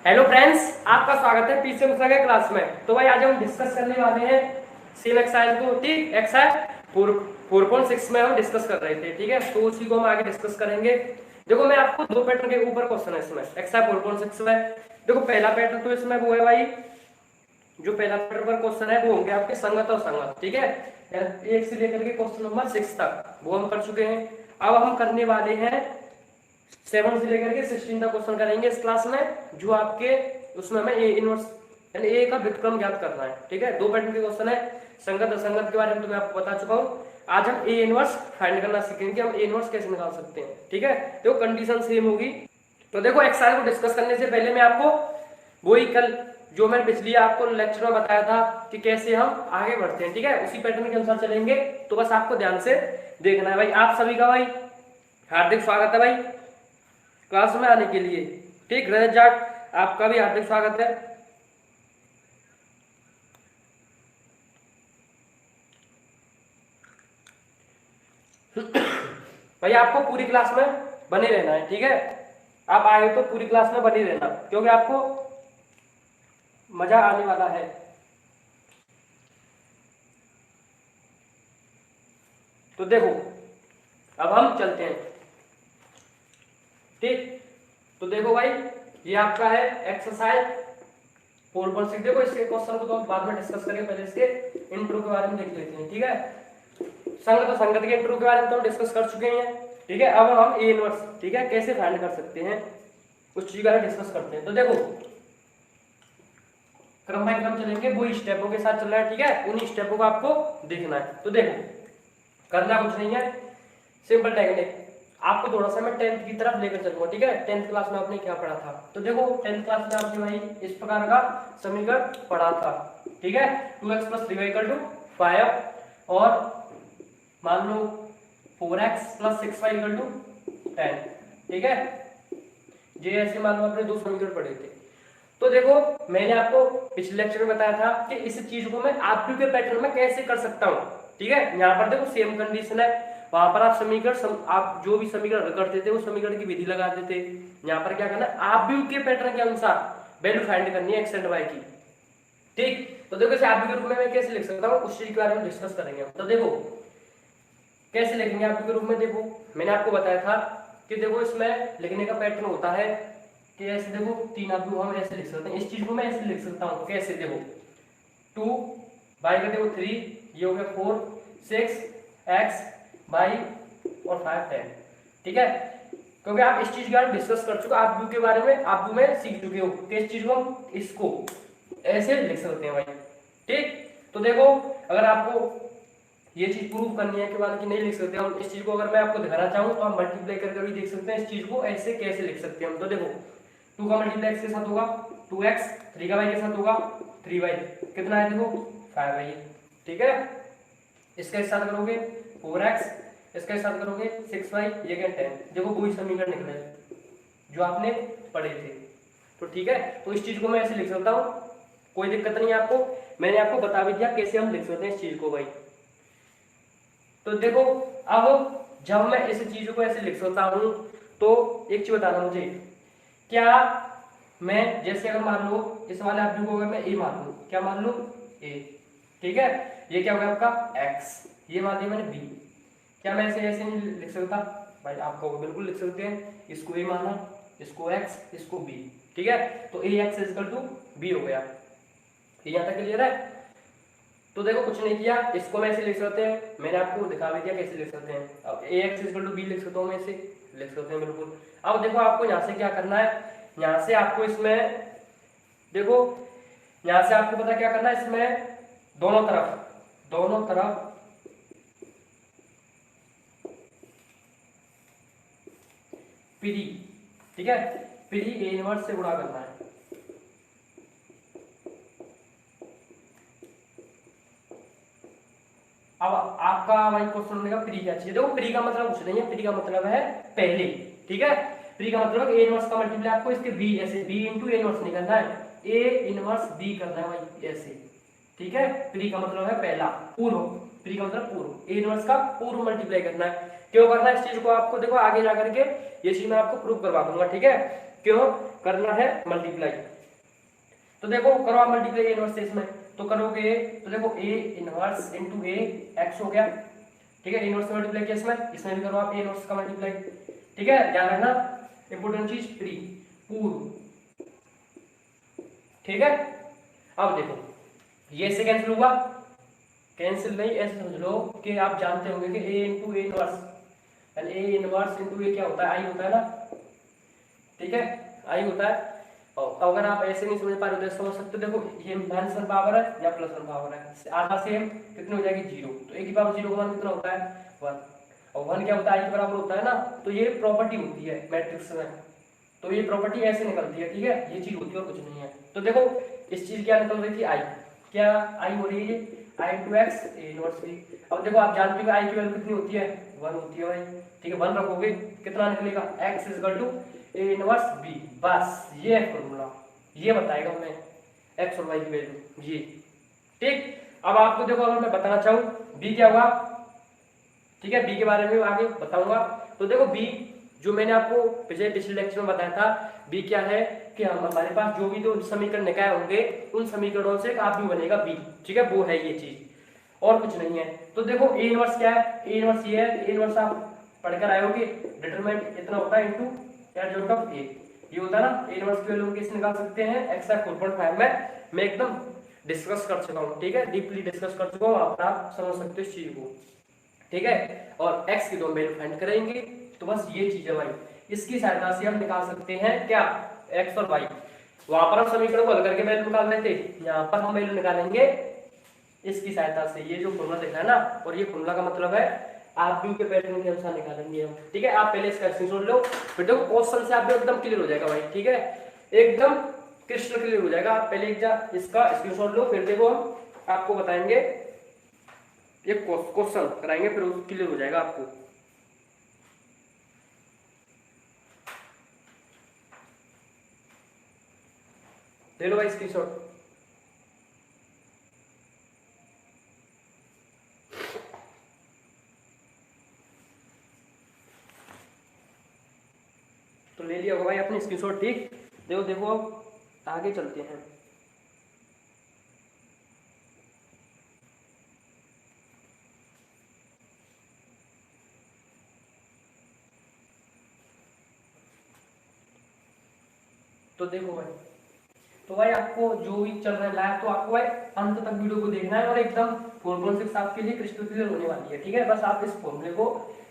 Hello friends, आपका स्वागत है पीसीएम के क्लास में। तो भाई आज हम डिस्कस करने वाले हैं सेम एक्सरसाइज को। ठीक, एक्सरसाइज 4.6 में हम डिस्कस कर रहे थे। ठीक है, तो उसी को हम आगे डिस्कस करेंगे। देखो, मैं आपको दो पैटर्न के ऊपर क्वेश्चन है इसमें एक्सरसाइज 4.6 में। देखो, पहला पैटर्न तो इसमें वो है भाई, जो पहला पैटर्न पर क्वेश्चन है वो होंगे आपके संगत और संगत। ठीक है, 1 से लेकर के क्वेश्चन नंबर 6 तक वो हम कर चुके हैं। अब हम करने वाले हैं 7 से लेकर के 16 तक क्वेश्चन करेंगे इस क्लास में, जो आपके उसमें हमें ए इनवर्स यानी ए का व्युत्क्रम ज्ञात करना है। ठीक है, दो पैटर्न के क्वेश्चन है। संगत असंगत के बारे में तो मैं आपको बता चुका हूँ। आज हम ए इनवर्स फाइंड करना सीखेंगे, हम ए इनवर्स कैसे निकाल सकते हैं। ठीक है, तो कंडीशन सेम होगी। तो देखो, एक्सरसाइज को डिस्कस करने से पहले मैं आपको वही कल जो मैंने पिछली आपको लेक्चर में बताया था कि कैसे हम आगे बढ़ते हैं। ठीक है, उसी पैटर्न के अनुसार चलेंगे। तो बस आपको ध्यान से देखना है भाई। आप सभी का भाई हार्दिक स्वागत है भाई क्लास में आने के लिए। ठीक, रजत जाट आपका भी हार्दिक स्वागत है। भाई आपको पूरी क्लास में बने रहना है। ठीक है, आप आए हो तो पूरी क्लास में बने रहना, क्योंकि आपको मजा आने वाला है। तो देखो, अब हम चलते हैं। ठीक, तो देखो भाई, ये आपका है एक्सरसाइज 4.6। देखो, इसके क्वेश्चन को तो हम बाद में डिस्कस करेंगे, पहले इसके इंट्रो के बारे में देख लेते हैं। ठीक है, संगत और संगत के इंट्रो के बारे में तो हम डिस्कस कर चुके हैं। ठीक है, अब हम ए इनवर्स ठीक है कैसे फाइंड कर सकते हैं उस चीज का डिस्कस करते हैं। तो देखो, क्रम बाय क्रम चलेंगे, वो स्टेपों के साथ चल रहा है। ठीक है, उन्हीं स्टेपों को आपको देखना है। तो देखो, करना कुछ नहीं है, सिंपल टेक्निक। आपको थोड़ा सा मैं 10th की तरफ लेकर चलूंगा। ठीक है, 10th क्लास में आपने क्या पढ़ा था। तो देखो, 10th क्लास में आपने भाई इस प्रकार का समीकरण पढ़ा था। ठीक है, 2x + 3y = 5 और मान लो 4x + 6y = 10। ठीक है, ये ऐसे मान लो आपने दो समीकरण पढ़े थे। तो देखो, मैंने आपको पिछले लेक्चर में बताया था कि इस चीज को मैं आरपीयू के पैटर्न में कैसे कर सकता हूँ। ठीक है, यहाँ पर देखो सेम कंडीशन है। वहां पर आप समीकरण आप जो भी समीकरण करते थे वो समीकरण की विधि लगाते थे। यहाँ पर क्या करना है, आरपीयू के पैटर्न के अनुसार वैल्यू फाइंड करनी है एक्स एंड वाई की। ठीक, तो देखो इसे आरपीयू के रूप में मैं कैसे लिख सकता हूँ उस चीज के बारे में डिस्कस करेंगे। तो देखो कैसे लिखेंगे आरपीयू के रूप में। देखो, मैंने आपको बताया था कि देखो इसमें लिखने का पैटर्न होता है कि ऐसे देखो, तीन आरपीयू हम ऐसे लिख सकते हैं। इस चीज को मैं ऐसे लिख सकता हूँ, कैसे देखो 2 बाई का देखो 3, ये हो गया 4 6 x बाई और 5 10। ठीक है, क्योंकि आप इस चीज के बारे में डिस्कस कर चुके हो, आप के बारे में आप में सीख चुके हो कि इस चीज को हम इसको ऐसे लिख सकते हैं भाई। ठीक, तो देखो, अगर आपको ये चीज प्रूव करनी है कि बाद की नहीं लिख सकते हम इस चीज को, अगर मैं आपको दिखाना चाहूँ तो हम मल्टीप्लाई करके भी देख सकते हैं इस चीज को ऐसे कैसे लिख सकते हैं हम। तो देखो, 2 का मल्टीप्लाई x के साथ होगा 2x, 3 का y के साथ होगा 3y, कितना है देखो 5y। ठीक है, इसके साथ करोगे 4x, इसके साथ करोगे 6y, ये क्या 10। देखो वही समीकरण निकले जो आपने पढ़े थे। तो ठीक है, तो इस चीज को मैं ऐसे लिख सकता हूँ, कोई दिक्कत नहीं है आपको। मैंने आपको बता भी दिया कैसे हम लिख सकते हैं इस चीज को भाई। तो देखो, अब जब मैं इस चीज को ऐसे लिख सकता हूँ तो एक चीज बताना मुझे, क्या मैं जैसे अगर मान लो इस वाले आदमी को अगर मैं ए मान लूं, क्या मान लूं ए। ठीक है, ये क्या हो गया आपका x, ये मान लिया मैंने b। क्या मैं ऐसे ऐसे नहीं लिख सकता भाई? आपको बिल्कुल लिख सकते हैं, इसको a माना, इसको x, इसको b। ठीक है, तो ax = b हो गया। यहाँ तक क्लियर है। तो देखो कुछ नहीं किया, इसको मैं ऐसे लिख सकते हैं, मैंने आपको दिखा भी दिया कैसे लिख सकते हैं। अब ax = b लिख सकता हूँ मैं, ऐसे लिख सकते हैं बिल्कुल। अब देखो, आपको यहाँ से क्या करना है, यहाँ से आपको इसमें देखो, यहाँ से आपको पता क्या करना है, इसमें दोनों तरफ पीडी, ठीक है, पीडी ए इनवर्स से गुणा करना है। अब आपका भाई क्वेश्चन होने का प्री क्या चाहिए। देखो, प्री का मतलब कुछ नहीं है, प्री का मतलब है पहले। ठीक है, प्री का मतलब ए इनवर्स का मल्टीप्लाई आपको इसके बी, ऐसे बी इंटू ए इनवर्स नहीं करना है, ए इनवर्स बी करना है भाई ऐसे। ठीक है, प्री का मतलब है पहला, पूर्व। प्री का मतलब पूर्व, ए इनवर्स का पूर्व मल्टीप्लाई करना है। क्यों करना है इस चीज को आपको देखो आगे जा करके ये चीज मैं आपको प्रूव करवा दूंगा, ठीक है। क्यों करना है मल्टीप्लाई, तो देखो करो आप मल्टीप्लाई ए इनवर्स से इसमें, तो करोगे तो देखो A inverse into A x हो गया, ठीक है। इनवर्स मल्टीप्लाई किया इसमें भी करो आप ए इनवर्स का मल्टीप्लाई, ठीक है। ध्यान रखना इंपॉर्टेंट चीज प्री पूर्व, ठीक है। अब देखो ये से कैंसिल हुआ, कैंसिल नहीं ऐसे समझ लो कि आप जानते होंगे कि a इंटू ए इनवर्स, यानी ए इनवर्स इंटू ए क्या होता है, आई होता है ना, ठीक है, आई होता है। और अगर आप ऐसे नहीं समझ पा रहे हो तो समझ सकते हो, देखो ये माइनस वन पावर है या प्लस वन पावर है, आधा सेम कितनी हो जाएगी जीरो, तो ए की पावर जीरो का मान कितना होता है वन, और वन क्या होता है आई के बराबर होता है ना, तो ये प्रॉपर्टी होती है मैट्रिक्स में, तो ये प्रॉपर्टी ऐसे निकलती है, ठीक है, ये चीज होती है और कुछ नहीं है। तो देखो इस चीज क्या निकल रही थी आई, क्या आई हो रही है I into X A inverse B. अब देखो आप जानते हो आई की वैल्यू कितनी होती है वन होती है भाई, ठीक है, वन रखोगे कितना निकलेगा x is equal to A inverse B, बस ये है फॉर्मूला, ये बताएगा हमें एक्स और वाई की वैल्यू ये, ठीक। अब आपको देखो अगर मैं बताना चाहूँ बी क्या हुआ, ठीक है, बी के बारे में आगे बताऊंगा। तो देखो बी जो मैंने आपको पिछले लेक्चर में बताया था, बी क्या है कि हम हमारे पास जो भी दो समीकरण निकाय होंगे उन समीकरणों से आप भी बनेगा बी, ठीक है, वो है ये चीज और कुछ नहीं है। तो देखो ए इनवर्स क्या है, ए इनवर्स ये है, ए इनवर्स आप पढ़कर आए होगे, डिटरमिनेंट इतना होता है इनटू एडजॉइंट ऑफ ए, ये होता है ना। ए इनवर्स की वैल्यू कैसे निकाल सकते हैं, एक्स 4.5 में मैं एकदम डिस्कस कर चुका हूँ, ठीक है, डीपली डिस्कस कर चुका हूँ, आप समझ सकते हो इस चीज को, ठीक है। और x की दो वैल्यू फाइंड करेंगे, तो बस ये चीज है भाई, इसकी सहायता से हम निकाल सकते हैं क्या x और y। वहां पर हम समीकरण को हल करके वैल्यू निकाल रहे थे, यहाँ पर हम वैल्यू निकालेंगे इसकी सहायता से, ये जो फॉर्मूला देखा है ना, और ये फॉर्मूला का मतलब है आप व्यू के पैटर्न के अनुसार निकालेंगे हम, ठीक है। आप पहले इसका स्क्रीनशॉट लो, फिर देखो क्वेश्चन से आप एकदम क्लियर हो जाएगा भाई, ठीक है, एकदम क्रिस्टल क्लियर हो जाएगा। आप पहले इसका स्क्रीनशॉट लो, फिर देखो हम आपको बताएंगे, ये क्वेश्चन कराएंगे, फिर क्लियर हो जाएगा आपको। ले लो भाई स्क्रीनशॉट। तो ले लिया होगा भाई अपने स्क्रीनशॉट, ठीक। देखो देखो अब आगे चलते हैं। तो देखो भाई, तो भाई आपको जो भी चल रहा है तो आपको भाई अंत तक वीडियो को देखना है, और एकदम फॉर्मूला सिक्स आपके लिए क्रिस्टल क्लियर होने वाली है, ठीक है। बस आप इस फॉर्मूले को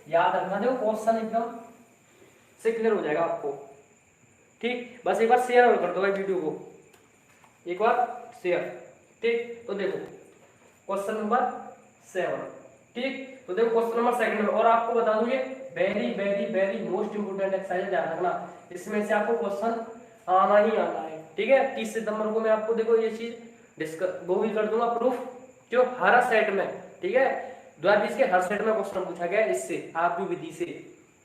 याद रखना, देखो क्वेश्चन एकदम से क्लियर हो जाएगा आपको, ठीक। बस एक बार शेयर कर दो भाई वीडियो को, एक बार शेयर, ठीक। तो देखो क्वेश्चन नंबर 7, ठीक। तो देखो क्वेश्चन नंबर 2 में, और आपको बता दूं ये very very very most important exercise, ध्यान रखना, इसमें से आपको क्वेश्चन आना ही आना है, ठीक है। 30 सितंबर को मैं आपको देखो ये चीज डिस्कस वो भी कर दूंगा प्रूफ, जो हर सेट में, ठीक है, 2020 के हर सेट में क्वेश्चन पूछा गया है इससे, आप भी विधि से,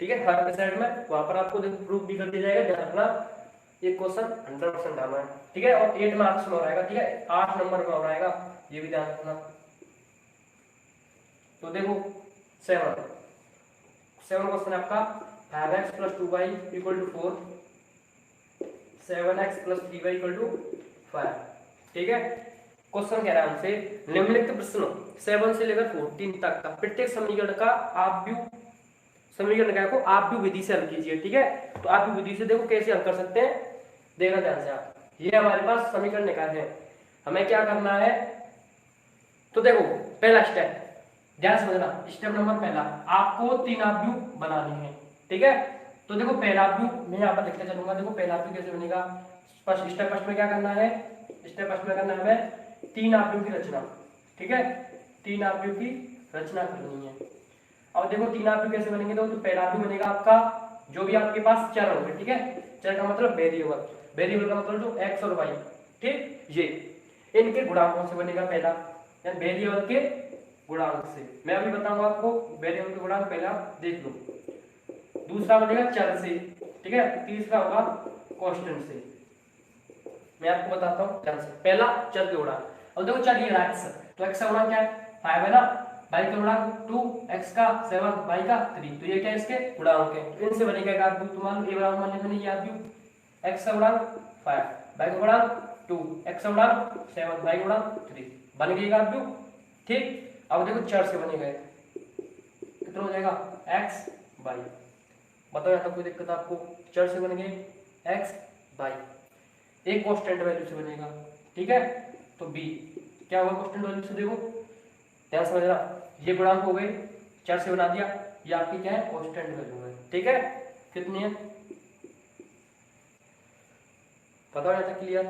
ठीक है, हर सेट में, वहां पर आपको देखो प्रूफ भी कर दिया जाएगा, ध्यान रखना ये क्वेश्चन 100% आना है, ठीक है। और 8 मार्क्स में हो रहेगा, ठीक है, 8 नंबर में हो रहेगा, ये भी ध्यान रखना। तो देखो 7 क्वेश्चन आपका 5x + 2y = 4, 7x + 3y = 5, ठीक है। क्वेश्चन कह रहा है हमसे निम्नलिखित प्रश्नों 7 से लेकर 14 तक का प्रत्येक समीकरण का समीकरण को आप भी विधि से हल कीजिए, ठीक है। तो आप भी विधि से देखो कैसे हल कर सकते हैं, देखना ध्यान से आप। ये हमारे पास समीकरण निकाल है, हमें क्या करना है, तो देखो पहला स्टेप ध्यान समझना, स्टेप नंबर पहला, आपको 3 आव्यूह बनाने हैं, ठीक है। तो देखो पहला आव्यूह मैं यहाँ पर लिखते चलूंगा, देखो पहला आव्यूह कैसे बनेगा, स्टेप फर्स्ट में क्या करना है, स्टेप फर्स्ट में करना है हमें 3 आव्यूह की रचना, ठीक है, 3 आव्यूह की रचना करनी है। अब देखो 3 आव्यूह कैसे बनेंगे, तो पहला आव्यूह बनेगा आपका जो भी आपके पास चर होंगे, ठीक है, चर का मतलब वेरिएबल, वेरिएबल का मतलब जो x और y, ठीक, ये इनके गुणांकों से बनेगा पहला, यानी वेरिएबल के गुणांक से। मैं अभी बताऊंगा आपको वेरिएबल के गुणांक, पहला देख लो। दूसरा बनेगा चर से, ठीक है, तीसरा होगा कांस्टेंट से। मैं आपको बताता हूँ चर से, पहला चर के गुणांक। अब देखो चर ये x, तो x का गुणांक क्या है 5 है ना, बाई का गुणांक 2, x का 7, y का 3, तो ये क्या इसके गुणांक है। तो इनसे बनेगा एक आर्ग्यू, तो मान लो ए बराबर मान लेते हैं ये आर्ग्यू, x का गुणांक 5, y का गुणांक 2, x का गुणांक 7, y का गुणांक 3, बन गई एक आर्ग्यू। ठीक, अब देखो चर से बने गए, कितना हो जाएगा x y, बताओ यहाँ तक कोई दिक्कत आपको। चर से बन गए x y, एक कांस्टेंट वैल्यू से बनेगा, ठीक है। तो b क्या होगा कांस्टेंट वैल्यू से, देखो ध्यान समझ रहा, ये गुणांक हो गए, चर से बना दिया, ये आपकी क्या है कांस्टेंट वैल्यू है, ठीक है। कितनी है बताओ यहाँ तक क्लियर।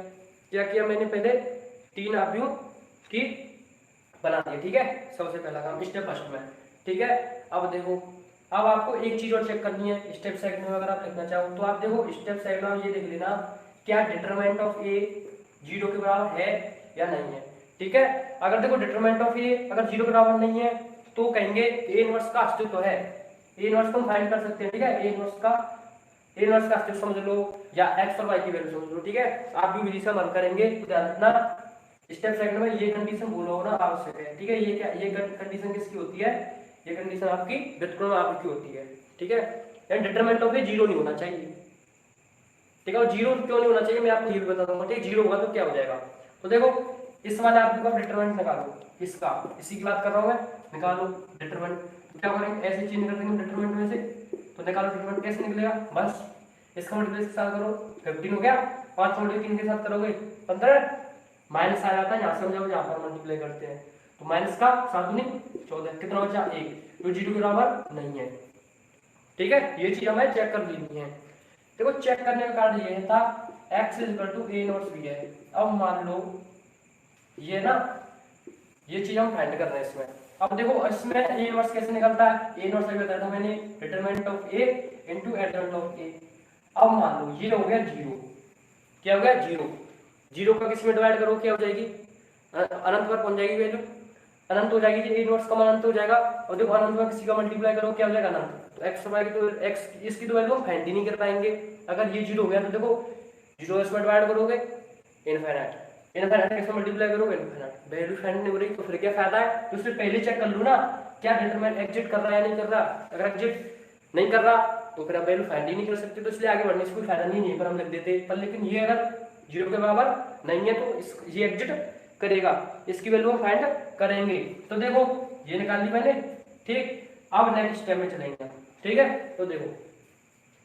क्या किया मैंने, पहले 3 आव्यूह की बना दिया, ठीक है, सबसे पहला काम स्टेप फर्स्ट में, ठीक है। अब देखो, अब आपको एक चीज और चेक करनी है स्टेप सेकंड में, अगर आप लिखना चाहो तो आप देखो स्टेप सेकंड में ये देख लेना, क्या डिटरमिनेंट ऑफ ए 0 के बराबर है या नहीं है, ठीक है। अगर देखो डिटरमिनेंट ऑफ ए अगर 0 के बराबर नहीं है तो कहेंगे ए इनवर्स का अस्तित्व है, ए इनवर्स को हम फाइंड कर सकते हैं, ठीक है। ए इनवर्स का अस्तित्व समझ लो, या x और y की वैल्यू समझ लो, ठीक है। आप भी विधि से हल करेंगे, ध्यान रखना स्टेप सेकंड में ये कंडीशन भूल होना आवश्यक है, ठीक है। ये क्या, ये कंडीशन किसकी होती है, ये कंडीशन आपकी व्युत्क्रम आपकी होती है, ठीक है। एंड डिटरमिनेंट ऑफ ए 0 नहीं होना चाहिए, ठीक है। और 0 क्यों नहीं होना चाहिए मैं आपको ये भी बता दूंगा, ठीक है। 0 होगा तो क्या हो जाएगा, तो देखो इस वाले आप डिटरमिनेंट निकालो, इसका इसी की बात कर रहा हूं मैं, निकालो डिटरमिनेंट। तो क्या करेंगे, ऐसे चीज निकाल देंगे डिटरमिनेंट में से, तो निकालो डिटरमिनेंट कैसे निकलेगा, बस इसका मल्टीप्लाई के साथ करो 15 हो गया, 5 मल्टीप्लाई 3 के साथ करोगे 15, माइनस आ जाता है यहाँ से, हम जब यहाँ पर मल्टीप्लाई करते हैं तो माइनस का 7 दूनी 14, कितना बचा 1, तो 0 के बराबर नहीं है, ठीक है। ये चीज हमें चेक कर लेनी है। देखो चेक करने का कारण ये था x = a इनवर्स b है। अब मान लो ये ना, ये चीज हम फाइंड कर रहे हैं इसमें। अब देखो इसमें a इनवर्स कैसे निकलता है, a इनवर्स अभी बताया था मैंने, determinant of a into adjoint of a। अब मान लो ये हो गया 0, क्या हो गया 0, 0 का किस में डिवाइड करो क्या हो जाएगी, अनंत पर पहुंच जाएगी वैल्यू, अनंत हो जाएगी, a इनवर्स का मान अनंत हो जाएगा। और देखो अनंत में किसी का मल्टीप्लाई करो क्या हो जाएगा अनंत, तो x y की तो x इसकी तो वैल्यू हम फाइंड ही नहीं कर पाएंगे। अगर ये 0 हो गया तो देखो 0 इसमें डिवाइड करोगे इनफिनिट, इनफिनिट के साथ मल्टीप्लाई करोगे इनफिनिट, वैल्यू फाइंड नहीं हो रही तो फिर क्या फायदा है। तो उससे पहले चेक कर लो ना क्या डिटरमिनेंट एग्जिस्ट कर रहा है या नहीं कर रहा, अगर एग्जिस्ट नहीं कर रहा तो फिर आप वैल्यू फाइंड ही नहीं कर सकते, तो इसलिए आगे बढ़ने से कोई फायदा नहीं है, पर हम लिख देते। पर लेकिन ये अगर 0 के बराबर नहीं है तो ये एग्जिस्ट करेगा, इसकी वैल्यू हम फाइंड करेंगे। तो देखो ये निकाल ली मैंने, ठीक। अब नेक्स्ट स्टेप में चलेंगे, ठीक है। तो देखो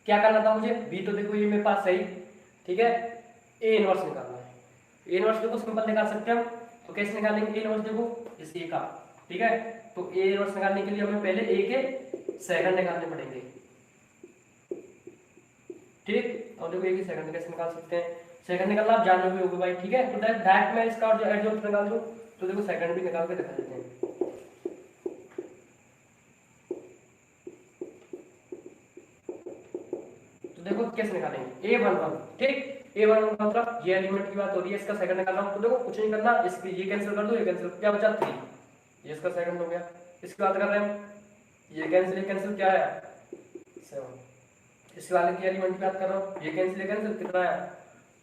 क्या करना था मुझे, बी तो देखो ये मेरे पास सही, ठीक है। ए इनवर्स निकालना है, ए इनवर्स देखो सिंपल निकाल सकते हैं हम, तो कैसे निकालेंगे ए इनवर्स, देखो इस ए का, ठीक है। तो ए इनवर्स निकालने के लिए हमें पहले ए के सेकंड निकालने पड़ेंगे, ठीक। और देखो ए के सेकंड कैसे निकाल सकते हैं, सेकंड निकालना आप जान रहे होगे भाई, ठीक है। तो डायरेक्ट मैं इसका जो एडजॉइंट निकाल दूं, तो देखो सेकंड भी निकाल के दिखा देते हैं। तो देखो कैसे निकालेंगे a11, ठीक। a11 का मतलब ये एलिमेंट की बात हो रही है, इसका सेकंड निकाल रहा हूं, तो देखो कुछ नहीं करना, इसकी ये कैंसिल कर दो, ये कैंसिल, क्या बचा 3, ये इसका सेकंड हो गया। इसकी बात कर रहे हैं ये कैंसिल क्या है 7, इसके वाले की एलिमेंट की बात कर रहा हूं, ये कैंसिल कितना है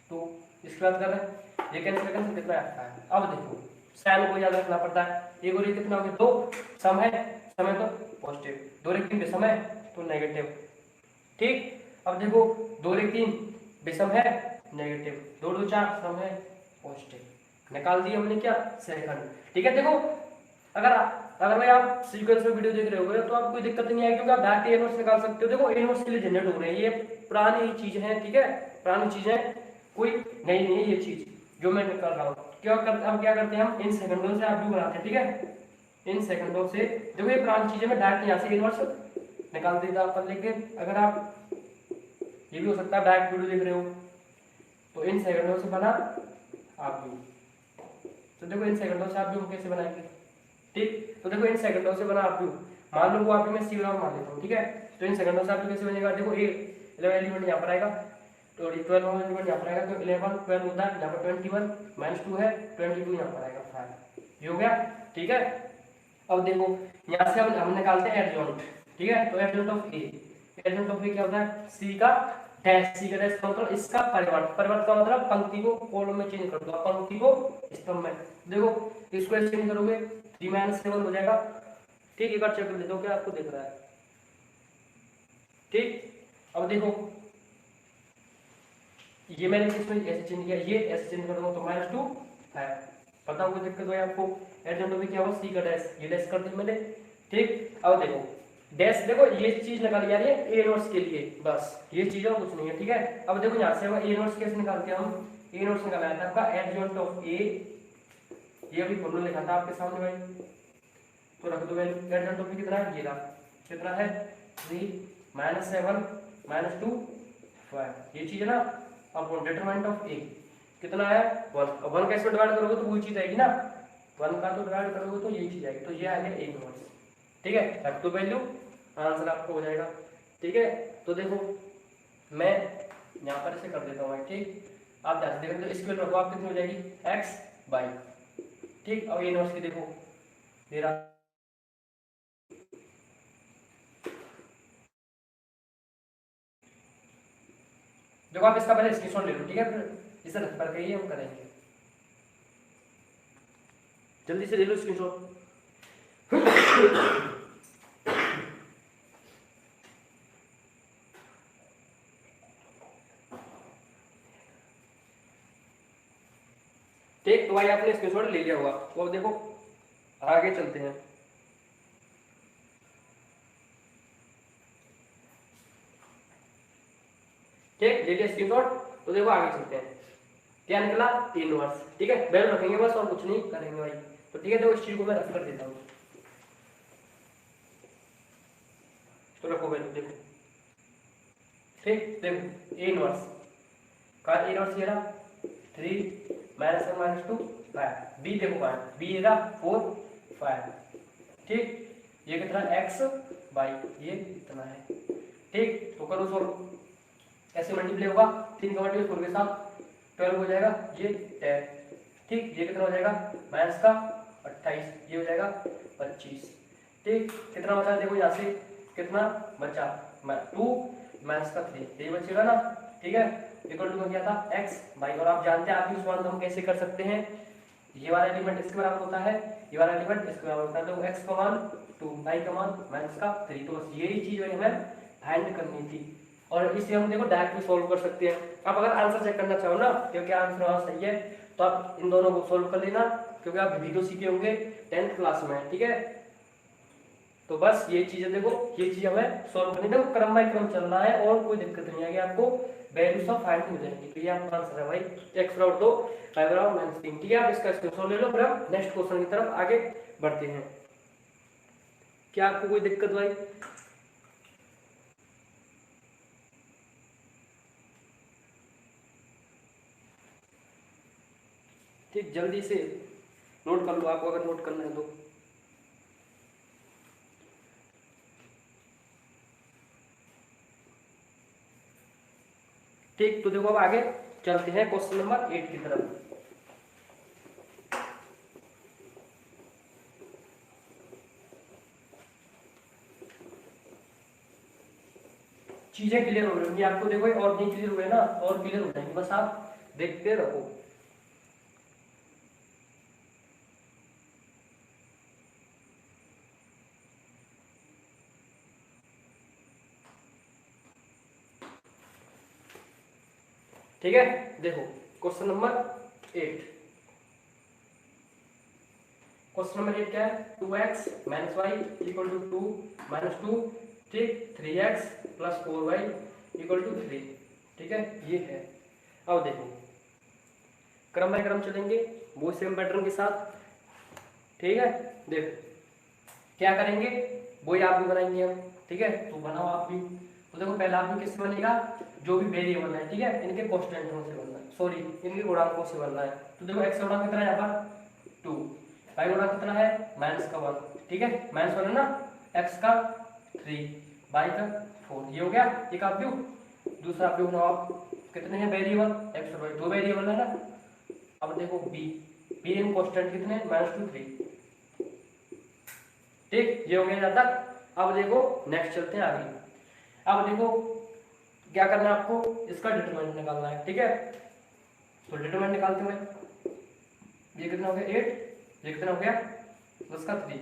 2, इसकी बात कर रहे हैं ये कैंसिल कितना है 5। अब देखो साइन को याद रखना पड़ता है, एक और ये कितना हो गया 2, सम है तो पॉजिटिव, 2 और 3 विषम है तो नेगेटिव, ठीक। अब देखो 2 और 3 विषम है नेगेटिव, 2 2 4 सम है पॉजिटिव, निकाल दिया हमने क्या सेकंड, ठीक है। देखो अगर भाई आप सीक्वेंस में वीडियो देख रहे होगे तो आपको कोई दिक्कत नहीं आएगी, क्योंकि आप डायरेक्ट ए इनवर्स निकाल सकते हो। देखो ए इनवर्स के लिए जनरेट हो रहे हैं, ये पुरानी चीज है, ठीक है, पुरानी चीज है, कोई नई नहीं है ये चीज जो मैं कर रहा हूँ। अब क्या करते हैं हम इन सेकंडों से आप भी बनाते हैं, ठीक है। इन सेकंडों से देखो ये पुरानी चीज है, मैं डायरेक्ट यहाँ से इनवर्स निकाल देता पर, लेकिन अगर आप ये भी हो सकता है डायरेक्ट वीडियो देख रहे हो तो इन सेकंडों से बना आप भी, तो देखो इन सेकंडों से आप भी कैसे बनाएंगे, ठीक। तो देखो इन सेकंडों से बना आप भी, मान लो वो आप मैं सी बराबर मान लेता हूँ, ठीक है। तो इन सेकंडों से आप कैसे बनेगा, देखो ए 11 एलिमेंट यहाँ पर आएगा, तो 12 एलिमेंट यहाँ पर आएगा, तो 11 12 होता है यहाँ पर 21 -2 है, 22 यहाँ पर आएगा 5, ये हो गया, ठीक है। अब देखो यहाँ से हम निकालते हैं एडजॉइंट, ठीक है। तो adjoint of A, adjoint of A क्या होता है सी का डैश, सी का डैश का मतलब इसका परिवर्त का मतलब पंक्ति को कॉलम में चेंज कर दो, पंक्ति को स्तंभ में, देखो इसको चेंज करोगे 3 - 7 हो जाएगा, ठीक, एक बार चेक कर लेते हो क्या आपको दिख रहा है। ठीक, अब देखो ये मैंने किसमें ऐसे चेंज किया, ये ऐसे चेंज कर दूंगा तो -2 है। पता होगा दिक्कत है आपको। एडजॉइंट में क्या हुआ, सी का डैश, ये डैश कर दिया मैंने। ठीक, अब देखो डैश, देखो ये चीज निकाली जा रही है ए इनवर्स के लिए, बस ये चीज और कुछ नहीं है। ठीक है, अब देखो यहाँ से ए इनवर्स कैसे निकालते हैं हम, ए इनवर्स निकाला था आपका एडजॉइंट ऑफ ए, ये अभी फॉर्मूला लिखा था आपके सामने भाई, तो रख दो वैल्यू। एडजॉइंट ऑफ ए कितना है, ये रहा, कितना है 3 -7 -2 5, ये चीज है ना। अब डिटरमिनेंट ऑफ ए कितना है 1, अब 1 कैसे डिवाइड करोगे तो वही चीज आएगी ना, 1 का तो डिवाइड करोगे तो यही चीज आएगी, तो ये आ गया ए इनवर्स। ठीक है, रख दो वैल्यू, आंसर आपको हो जाएगा। ठीक है, तो देखो मैं यहाँ पर इसे कर देता हूँ। ठीक, आप ध्यान से देखो तो इसकी वैल्यू रखो, आप कितनी हो जाएगी x/। ठीक, अब ए इनवर्स की देखो मेरा, देखो आप इसका पहले स्क्रीनशॉट ले लो। ठीक है, फिर इसे रख करके ही हम करेंगे, जल्दी से ले लो स्क्रीनशॉट। ठीक, तो भाई आपने स्क्रीनशॉट ले लिया होगा, तो अब देखो आगे चलते हैं। ठीक, ले लिया स्क्रीनशॉट, तो देखो आगे चलते हैं। क्या निकला, ए इनवर्स। ठीक है, वैल्यू रखेंगे बस और कुछ नहीं करेंगे भाई। तो ठीक है, तो इस चीज को मैं रख कर देता हूँ, तो रखो वैल्यू देखो। ठीक, देखो ए इनवर्स का ए इनवर्स ये रहा 3 -1 -2 5, बी देखो कहाँ है, बी ये रहा 4 5। ठीक, ये कितना x/, ये कितना है। ठीक, तो करो सॉल्व, कैसे मल्टीप्लाई होगा, 3 का मल्टीप्लाई 4 के साथ 12 हो जाएगा, ये 10। ठीक, ये कितना हो जाएगा माइनस का 28, ये हो जाएगा 25। ठीक, कितना बचा देखो यहाँ से, कितना बचा 2 माइनस का 3, ये बचेगा ना। ठीक है, इक्वल टू क्या था x/, और आप जानते हैं आप इस मान को हम कैसे कर सकते हैं, ये वाला एलिमेंट इसके बराबर होता है, ये वाला एलिमेंट इसके बराबर होता है, तो x का मान 2, y का मान माइनस का 3, तो बस यही चीज हमें फाइंड करनी थी, और इसे हम देखो डायरेक्टली सोल्व कर सकते हैं। आप अगर आंसर चेक करना चाहो ना, क्योंकि आंसर वहाँ सही है, तो आप इन दोनों को सोल्व कर लेना, क्योंकि आप वीडियो सीखे होंगे 10th क्लास में। ठीक है, तो बस ये चीजें देखो, ये चीज हमें सोल्व करनी है, क्रम बाय क्रम चलना है और कोई दिक्कत नहीं आएगी आपको, वैल्यूज ऑफ फाइंड हो जाएंगी। तो ये आपका आंसर है भाई x/2 5/-3। ठीक है, आप इसका स्क्रीनशॉट ले लो, फिर हम नेक्स्ट क्वेश्चन की तरफ आगे बढ़ते हैं। क्या आपको कोई दिक्कत भाई? ठीक, जल्दी से नोट कर लो, आपको अगर नोट करना है तो। ठीक, तो देखो अब आगे चलते हैं क्वेश्चन नंबर 8 की तरफ। चीजें क्लियर हो रही होंगी आपको, देखो और नहीं क्लियर हुए ना, और क्लियर हो जाएंगे, बस आप देखते रहो। ठीक है, देखो क्वेश्चन नंबर 8, क्वेश्चन नंबर 8 क्या है, 2x - y = 2 - 2। ठीक, 3x + 4y = 3। ठीक है, ये है। अब देखो क्रम बाय क्रम चलेंगे वो सेम पैटर्न के साथ। ठीक है, देखो क्या करेंगे, वही आप भी बनाएंगे हम। ठीक है, तो बनाओ आप भी। तो देखो पहला आपने किससे बनेगा, जो भी वेरिएबल है, ठीक है, इनके कांस्टेंटों से बनना है, सॉरी इनके गुणांकों से बनना है। तो देखो x का गुणांक कितना है यहाँ पर 2, y का गुणांक कितना है -1। ठीक है, -1 है ना, x का 3, y का 4, ये हो गया एक आप व्यू। दूसरा व्यू बनाओ आप, कितने हैं वेरिएबल, x और y, 2 वेरिएबल है ना। अब देखो b इन कांस्टेंट कितने हैं -2 3। ठीक, ये हो गया यहाँ तक। अब देखो नेक्स्ट चलते हैं आगे। अब देखो क्या करना है आपको, इसका डिटरमिनेंट निकालना है। ठीक है, तो डिटरमिनेंट निकालते हुए ये कितना हो गया 8, ये कितना हो गया 10 का 3।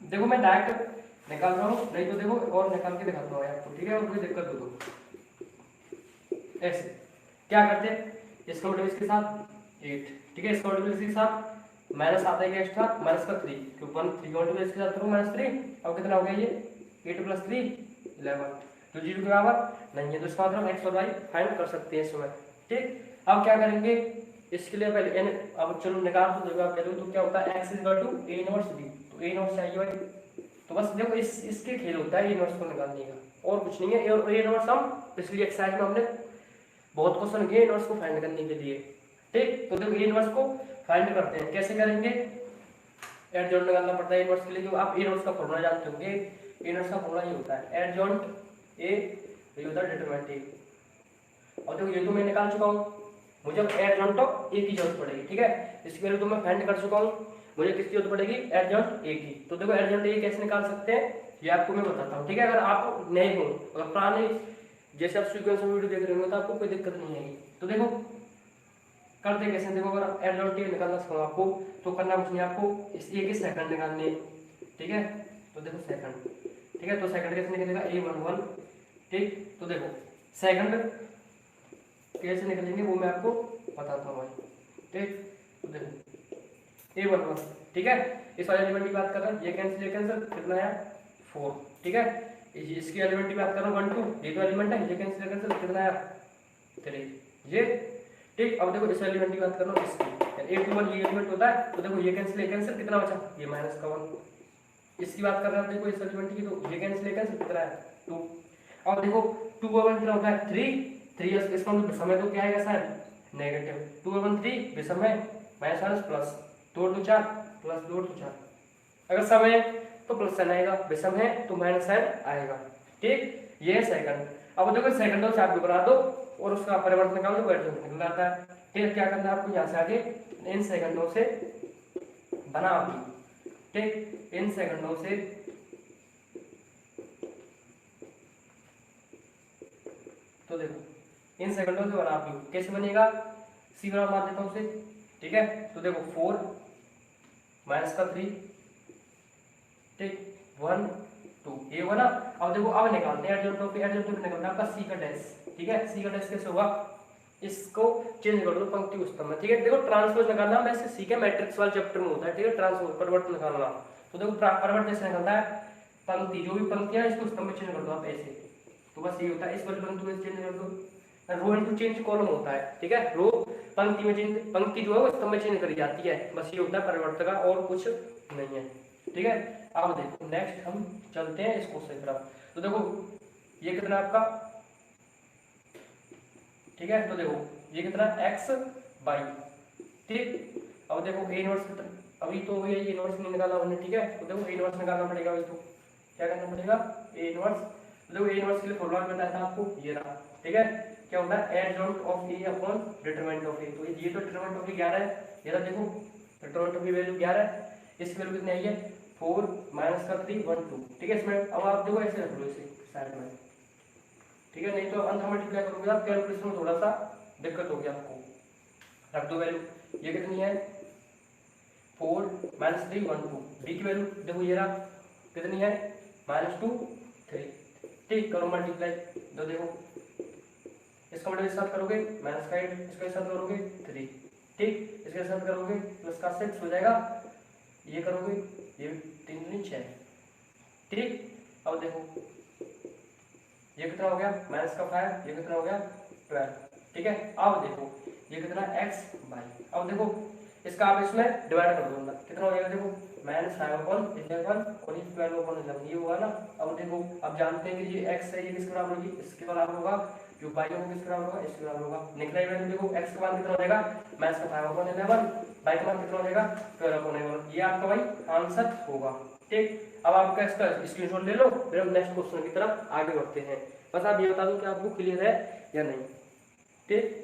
देखो मैं डायरेक्ट निकाल रहा हूँ, नहीं तो देखो और निकाल के दिखाता हूँ आपको, ठीक है, और कोई दिक्कत हो तो ऐसे क्या करते हैं, इसका मल्टीपल इसके साथ 8, ठीक है, इसका मल्टीपल इसके साथ माइनस आता है एक्स्ट्रा माइनस का 3, क्योंकि 1 3 मल्टीपल इसके साथ करो -3, अब कितना हो गया ये 8 + 3 11, तो 0 के बराबर नहीं है, तो इसका मतलब x और y फाइंड कर सकते हैं इसमें। ठीक, अब क्या करेंगे इसके लिए पहले n, अब चलो निकाल तो देखो आप, तो क्या होता है x = a इनवर्स b, तो a इनवर्स चाहिए भाई, तो बस देखो इसके खेल होता है a इनवर्स को निकालने का, और कुछ नहीं है। और a इनवर्स हम पिछली एक्सरसाइज में हमने बहुत क्वेश्चन किए इनवर्स को फाइंड करने के लिए। ठीक, तो देखो इनवर्स को फाइंड करते हैं, कैसे करेंगे, एडजॉइंट निकालना पड़ता है इनवर्स के लिए, जो आप इनवर्स का फॉर्मूला जानते होंगे, इनवर्स का फॉर्मूला ये होता है एडजॉइंट ए, ये होता है डिटरमिनेंट ए। और देखो ये तो मैं निकाल चुका हूँ, मुझे अब एडजॉइंट ऑफ ए की जरूरत पड़ेगी, ठीक है, इसकी वैल्यू तो मैं फाइंड कर चुका हूँ, मुझे किसकी जरूरत पड़ेगी, एडजॉइंट ए की। तो देखो एडजॉइंट ए कैसे निकाल सकते हैं ये आपको मैं बताता हूँ, ठीक है, अगर आप नए हो, अगर पुराने जैसे आप सीक्वेंस में वीडियो देख रहे हो तो आपको कोई दिक्कत नहीं आएगी। तो देखो करते कैसे, देखो अगर एडजॉइंट ए निकालना सिखाऊं आपको, तो करना कुछ नहीं, आपको इस ए के सेकंड निकालने, ठीक है, तो देखो सेकंड, ठीक है, तो सेकंड कैसे निकलेगा a11, ठीक, तो देखो सेकंड कैसे निकलेंगे वो मैं आपको बताता हूँ भाई, ठीक, तो देखो a11, ठीक है, इस वाले एलिमेंट की बात कर रहे हैं, ये कैंसिल कितना है 4, ठीक है, इसकी एलिमेंट की बात कर रहा हूँ 1 2, ये तो एलिमेंट है, ये कैंसिल कितना है 3, ये, ठीक। अब देखो इस एलिमेंट की बात कर रहा हूँ, इसकी a21 ये एलिमेंट होता है, तो देखो ये कैंसिल कितना बचा, ये -1, इसकी बात कर रहे हैं देखो इस एलिमेंट की, तो ये कैंसिल कितना है 2, और देखो 2 और 1 कितना होता है 3 इसका मतलब समय तो क्या आएगा सर नेगेटिव, 2 और 1 3 विषमय माइनस प्लस 2 और 2 4 प्लस 2 और 2 4, अगर समय तो प्लस साइन आएगा, विषम है तो माइनस साइन आएगा, ठीक, ये है सेकंड। अब देखो सेकंड से आप बना दो और उसका परिवर्तन निकाल दो, एडजॉइंट निकल आता है। फिर क्या करना है आपको, यहाँ से आगे इन सेकंडों से बना दी, ठीक, इन सेकंडों से तो देखो इन सेकंडों से बना दी, कैसे बनेगा, सी बराबर मान देता हूँ उसे, ठीक है, तो देखो 4 माइनस का 3, ठीक, 1 2 ये हुआ ना। अब देखो अब निकालते हैं एडजॉइंट निकालना आपका सी का डैश, ठीक है, सी का डैश कैसे होगा, इसको चेंज कर दो पंक्ति उस्तम में, ठीक है, देखो ट्रांसपोज निकालना वैसे सी के मैट्रिक्स वाले चैप्टर में होता है, ठीक है, ट्रांसपोज परिवर्तन निकालना, तो देखो परिवर्तन कैसे निकलता है, पंक्ति जो भी पंक्तियां इसको उस्तम में चेंज कर दो आप ऐसे, तो बस ये होता है, इस वाली पंक्ति में चेंज कर दो, रो इनटू चेंज कॉलम होता है, ठीक है, रो पंक्ति में चेंज, पंक्ति जो है वो स्तंभ में चेंज करी जाती है, बस ये होता है परिवर्तन का, और कुछ नहीं है, ठीक है। अब देखो नेक्स्ट हम चलते हैं इस क्वेश्चन की तरफ, तो देखो ये कितना आपका, ठीक है, तो देखो ये कितना x y, ठीक, अब देखो a इनवर्स कितना, अभी तो ये इनवर्स नहीं निकाला हमने, ठीक है, तो देखो a इनवर्स निकालना पड़ेगा, अभी तो क्या करना पड़ेगा a इनवर्स, तो देखो a इनवर्स के लिए फॉर्मूला बताया था आपको, ये रहा, ठीक है, क्या होता है adjoint of a upon determinant of a, तो ये तो डिटरमिनेंट ऑफ a 11 है, ये रहा देखो डिटरमिनेंट ऑफ a वैल्यू 11 है, इसकी वैल्यू कितनी आई है 4 माइनस का 3 1 2, ठीक है, इसमें अब आप देखो ऐसे रख लो इसे साइड में, ठीक है, नहीं तो अंदर मल्टीप्लाई करोगे आप कैलकुलेशन में थोड़ा सा दिक्कत होगी आपको, रख दो वैल्यू, ये कितनी है 4 माइनस 3 1 2, b की वैल्यू देखो ये रहा कितनी है -2 3, ठीक, करो मल्टीप्लाई, तो देखो इसका मल्टीप्लाई के साथ करोगे माइनस का 8, इसके साथ करोगे 3, ठीक, इसके साथ करोगे प्लस का 6 हो जाएगा, ये करोगे ये 3 दूनी 6, ठीक, अब देखो ये कितना हो गया -5, ये कितना हो गया 12, ठीक है, अब देखो ये कितना x बाई, अब देखो इसका आप इसमें डिवाइड कर दो, कितना हो जाएगा देखो -5/11 और ये 12/11 ये हुआ ना। अब देखो अब जानते हैं कि ये x है, ये किसके बराबर होगी, इसके बराबर होगा, जो y होगा किसके बराबर होगा, इसके बराबर होगा, निकला ही वैल्यू देखो x का मान कितना हो जाएगा -5/11, y का मान कितना हो जाएगा 12/11, ये आपका भाई आंसर होगा, ठीक। अब आपका इसका स्क्रीनशॉट ले लो, फिर हम नेक्स्ट क्वेश्चन की तरफ आगे बढ़ते हैं, बस आप ये बता दो कि आपको क्लियर है या नहीं, ठीक।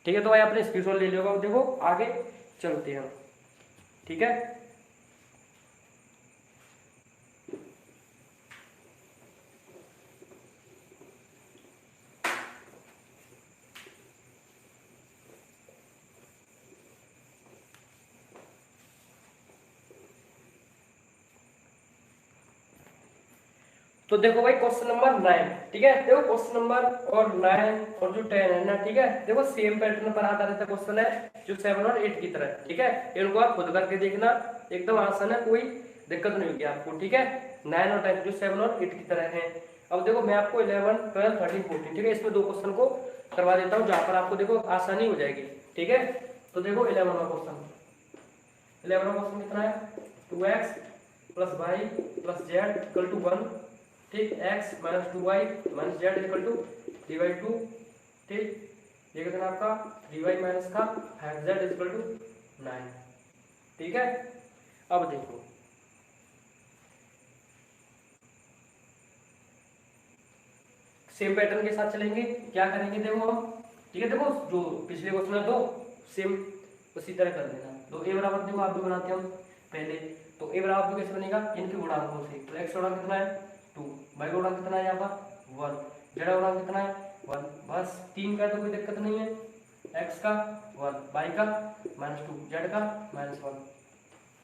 ठीक है, तो भाई आपने स्क्रीनशॉट ले लिया होगा। देखो आगे चलते हैं, ठीक है। तो देखो भाई क्वेश्चन नंबर 9, ठीक है। देखो क्वेश्चन नंबर और 9 और जो 10 है ना, ठीक है, देखो सेम पैटर्न पर आधारित क्वेश्चन है जो 7 और 8 की तरह, ठीक है। इनको आप खुद करके देखना, एकदम आसान है, कोई दिक्कत नहीं होगी आपको, ठीक है। 9 और 10 जो 7 और 8 की तरह है। अब देखो मैं आपको 11, 12, 13, 14, ठीक है, इसमें दो क्वेश्चन को करवा देता हूँ जहां पर आपको देखो आसानी हो जाएगी, ठीक है। तो देखो 11वां क्वेश्चन, 11वां क्वेश्चन कितना है, 2x plus y plus z equal to 1, ठीक, x minus 2y minus z equal to 3/2, ठीक, ये कितना आपका 3y माइनस का 5z इक्वल टू 9, ठीक है। अब देखो सेम पैटर्न के साथ चलेंगे, क्या करेंगे देखो हम, ठीक है। देखो जो पिछले क्वेश्चन है दो सेम उसी तरह कर लेना। तो a बराबर देखो आप भी बनाते हो पहले, तो a बराबर कैसे बनेगा, इनके गुणांकों से। तो x गुणांक कितना है 2, y गुणांक कितना है यहाँ पर 1, z गुणांक कितना है 1, बस 3 का तो कोई दिक्कत नहीं है, x का 1, y का -2, z का -1,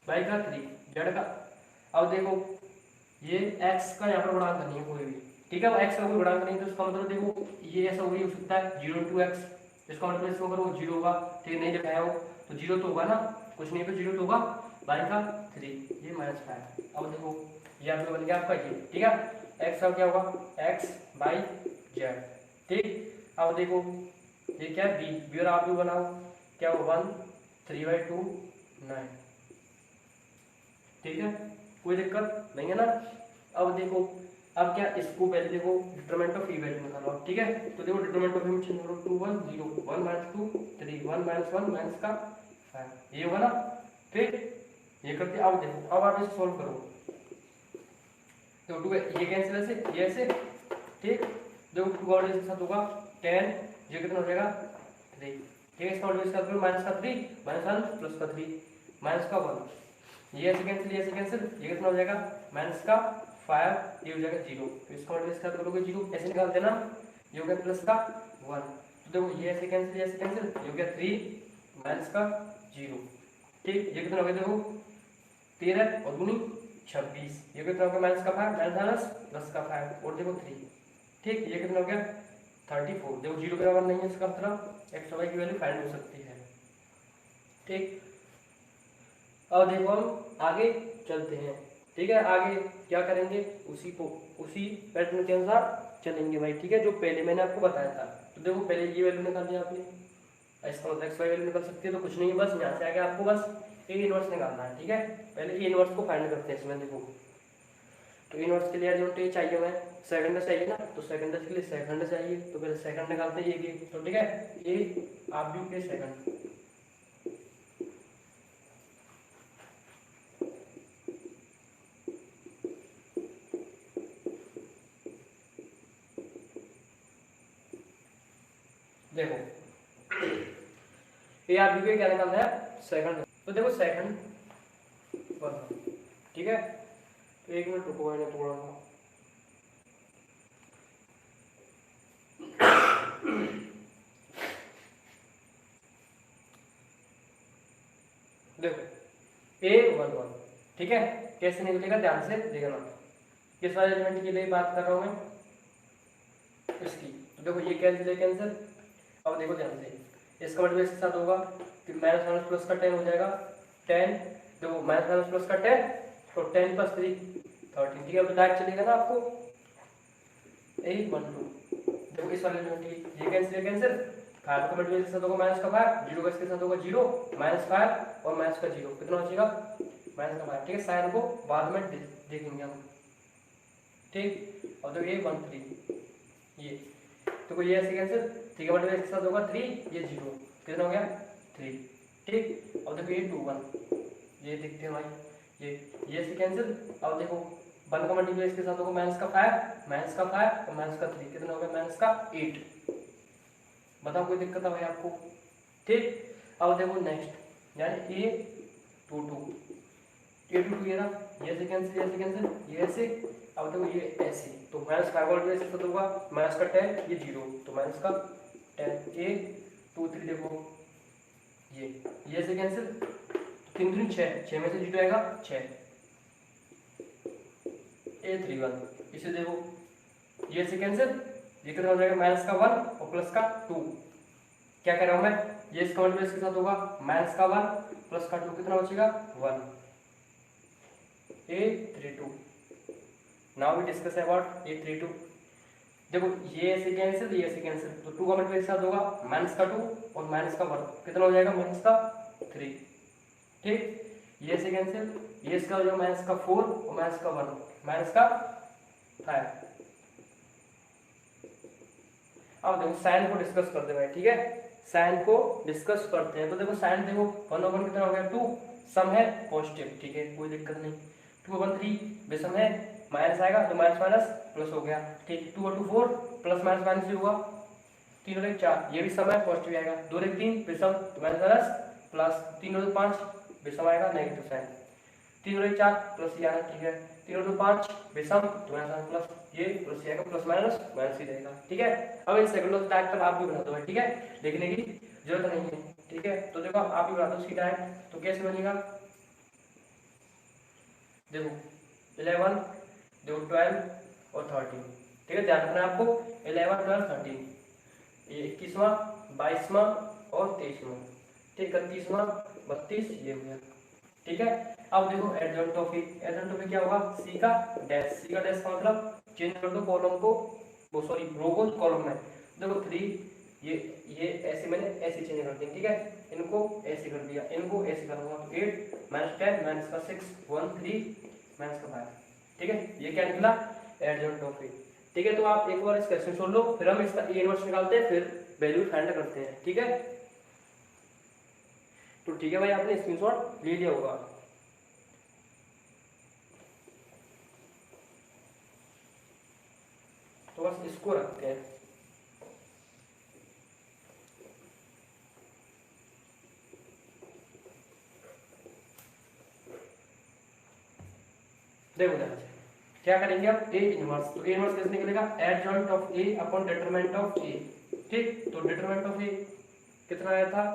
y का 3, z का। अब देखो ये x का यहाँ पर गुणांक नहीं है कोई भी, ठीक है। अब x का कोई गुणांक नहीं, तो इसका मतलब देखो ये ऐसा वही हो सकता है 0 into x, इसका मतलब इसको अगर वो 0 होगा, ठीक, नहीं दिखाया हो तो 0 तो होगा ना, कुछ नहीं तो 0 तो होगा, y का 3, ये -5। अब देखो ये आपका बन गया आपका ये, ठीक है। x का क्या होगा x बाई जेड, ठीक। अब देखो ये क्या है b और आप भी बनाओ, क्या हो 1 3/2 9, ठीक है, कोई दिक्कत नहीं है ना। अब देखो अब क्या, इसको पहले देखो डिटरमिनेंट ऑफ ई वैल्यू निकालो, ठीक है। तो देखो डिटरमिनेंट ऑफ ई चेंज करो, 2 1 0 1 -2 3 1 -1 माइनस का 5, ये होगा ना, फिर ये करते। अब देखो अब आप इसे सॉल्व करो, तो 2 ये कैंसिल ऐसे ये ऐसे, ठीक। देखो 2 और इसके साथ होगा 10, ये कितना हो जाएगा 3, ठीक है। इसका मतलब इसका माइनस का 3 -1 प्लस का 3 माइनस का 1, ये ऐसे कैंसिल ये ऐसे कैंसिल, ये कितना हो जाएगा माइनस का 5, ये हो जाएगा 0, तो इसका मतलब इसका करोगे 0 ऐसे निकाल देना, ये हो गया प्लस का 1। तो देखो ये ऐसे कैंसिल ये ऐसे कैंसिल, ये हो गया 3 माइनस का 0, ठीक। ये कितना हो गया देखो 13 और 2 26, ये कितना हो गया माइनस का 5 माइनस प्लस का 5 और देखो 3, ठीक। ये कितना हो गया 34, देखो 0 के बराबर नहीं है, इसका मतलब एक्स वाई की वैल्यू फाइंड हो सकती है, ठीक। अब देखो हम आगे चलते हैं, ठीक है। आगे क्या करेंगे, उसी पैटर्न के अनुसार चलेंगे भाई, ठीक है, जो पहले मैंने आपको बताया था। तो देखो पहले ये वैल्यू निकाल दिया आपने, इसका मतलब एक्स वाई वैल्यू निकल सकती है, तो कुछ नहीं है, बस यहाँ से आगे आपको बस ए इनवर्स निकालना है, ठीक है। पहले ए इनवर्स को फाइंड करते हैं इसमें। देखो तो इनवर्स के लिए अर्जेंट ए चाहिए, हमें सेकंड चाहिए ना, तो सेकंड के लिए सेकंड चाहिए, तो पहले सेकंड निकालते हैं ए के, तो ठीक है। ए आप भी के सेकंड, देखो ये आप भी क्या निकालना है सेकंड, तो देखो सेकंड, ठीक है। तो 1 मिनट रुको, मैंने थोड़ा सा देखो A11, ठीक है, कैसे निकलेगा ध्यान से देखना, किस वाले एलिमेंट के लिए बात कर रहा हूं मैं, इसकी। तो देखो ये कैंसिल है कैंसिल, अब देखो ध्यान से, इसका मतलब इसके साथ होगा कि माइनस माइनस प्लस का 10 हो जाएगा 10, देखो माइनस माइनस प्लस का 10, तो 10 + 3 13, ठीक है। अब डायरेक्ट चलेगा ना आपको 812, देखो इस वाले एलिमेंट की ये कैंसिल है कैंसिल, 5 का मल्टीप्लाई इसके साथ होगा माइनस का 5, 0 का इसके साथ होगा 0 -5 और माइनस का 0 कितना हो जाएगा माइनस का 5, ठीक है। साइन को बाद में देखेंगे हम, ठीक। और देखो ये 13 ये, तो ये ऐसे कैंसिल, ठीक है, मल्टीप्लाई इसके साथ होगा 3, ये 0 कितना हो गया 3, ठीक। और देखो ये 2 1, ये देखते हैं भाई ये ऐसे कैंसिल। अब देखो 1 का मल्टीप्लाई इसके साथ होगा माइनस का 5 और माइनस का 3 कितना हो गया माइनस का 8, बताओ कोई दिक्कत है भाई आपको, ठीक। अब देखो नेक्स्ट, यानी ए टू टू, ये टू टू ये ना, ये से कैंसिल, ये से कैंसिल, ये ऐसे। अब देखो ये ऐसे, तो माइनस 5 और ऐसे तो होगा माइनस का 10, ये 0, तो माइनस का 10, ए 2 3 देखो ये से कैंसिल, तो 3 3 6, 6 में से 0 आएगा 6, ए 3 1, इसे देखो ये से कैंसिल, ये कितना हो जाएगा माइनस का 1 और प्लस का 2, क्या कह रहा हूं मैं, ये इसका मल्टीप्लाई इसके साथ होगा माइनस का 1 प्लस का 2, कितना बचेगा 1, A32। Now we discuss about A32। देखो ये ऐसे कैंसिल, ये ऐसे कैंसिल, तो 2 का मल्टीप्लाई एक साथ होगा माइनस का 2 और माइनस का 1, कितना हो जाएगा माइनस का 3, ठीक। ये ऐसे कैंसिल, ये इसका हो जाएगा माइनस का 4 और माइनस का 1, माइनस का 5। अब देखो साइन को डिस्कस करते हैं, ठीक है, साइन को डिस्कस करते हैं। तो देखो साइन देखो 1 over कितना हो गया 2, सम है पॉजिटिव, ठीक है, कोई दिक्कत नहीं। 2 over 3 विषम है, माइनस आएगा तो माइनस माइनस प्लस हो गया, ठीक। 2 और 2 4, प्लस माइनस माइनस भी हुआ, 3 और 1 4, ये भी सम है पॉजिटिव आएगा। 2 और 1 3 विषम, तो माइनस माइनस प्लस, 3 और 2 5 विषम आएगा नेगेटिव साइन, 3 और 1 4 प्लस ये आना, ठीक है। 3 और 2 5 विषम, तो माइनस प्लस, ये प्लस आएगा, प्लस माइनस माइनस ही रहेगा, ठीक है। अब इन सेकंडों से डायरेक्ट आप भी बना दो, ठीक है, लिखने की जरूरत नहीं है, ठीक है। तो देखो आप ही बना दो इसकी डायरेक्ट, तो कैसे बनेगा, देखो 11, देखो 12 और 13, ठीक है, ध्यान रखना है आपको, 11 12 13, ये 21वां 22वां और 23वां, ठीक, 31वां 32, ये हो गया, ठीक है। अब देखो adjoint of A, adjoint of A क्या होगा, सी का डैश, सी का डैश का मतलब चेंज कर दो कॉलम को, वो सॉरी रो को कॉलम में। देखो 3, ये ऐसे मैंने ऐसे चेंज कर दिया, ठीक है, इनको ऐसे कर दिया, इनको ऐसे करूंगा, तो 8 माइनस 10 माइनस का 6 1 3 माइनस का 5, ठीक है, ये क्या निकला एडजॉइंट ऑफ ए, ठीक है। तो आप एक बार इस क्वेश्चन छोड़ लो, फिर हम इसका ए इनवर्स निकालते हैं, फिर वैल्यू फाइंड करते हैं, ठीक है। तो ठीक है भाई, आपने स्क्रीनशॉट ले लिया होगा। तो बस इसको रखते हैं, देखो ध्यान से क्या करेंगे आप, ए इनवर्स, तो ए इनवर्स कैसे निकलेगा, adjoint of A upon determinant of A, ठीक। तो डिटरमिनेंट ऑफ ए कितना आया था,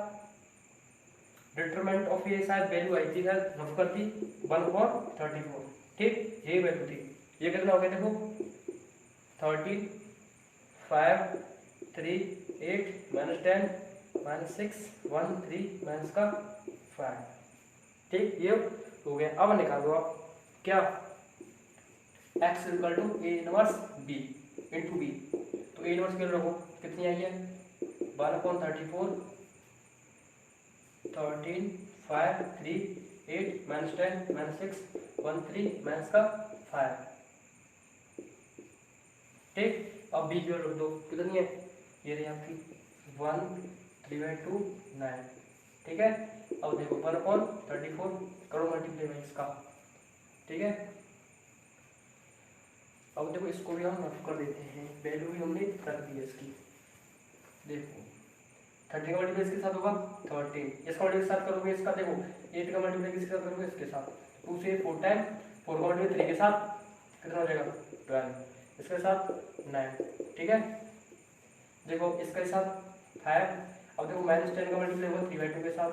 डिटरमिनेंट ऑफ ए शायद वैल्यू आई थी, शायद रफ कर दी 1/34, ठीक, ये वैल्यू थी। ये कितना हो गया देखो 13 5 3 8 माइनस 10 माइनस 6 1 3 माइनस का 5, ठीक, ये हो गया। अब निकालो आप क्या, x equal to A inverse B into B, तो ए इनवर्स रखो कितनी आई है 1/34, 13 5 3 8 माइनस 10 माइनस 6 1 3 माइनस का 5, ठीक। अब बी की वैल्यू रख दो, कितनी है, ये रही आपकी 1 3/2 9, ठीक है। अब देखो 1/34 करो मल्टीप्लाई में इसका, ठीक है। अब देखो इसको भी हम रफ कर देते हैं, वैल्यू भी हमने रख दी है इसकी, देखो 13 का मल्टीप्लाई इसके साथ होगा 13, इसका मल्टीप्लाई साथ करोगे इसका, देखो 8 का मल्टीप्लाई किसके साथ करोगे इसके साथ, 2 से 4 टाइम, 4 का मल्टीप्लाई 3 के साथ कितना हो जाएगा 12, इसके साथ 9, ठीक है। देखो इसके साथ 5, अब देखो माइनस 10 का मल्टीप्लाई होगा 3/2 के साथ,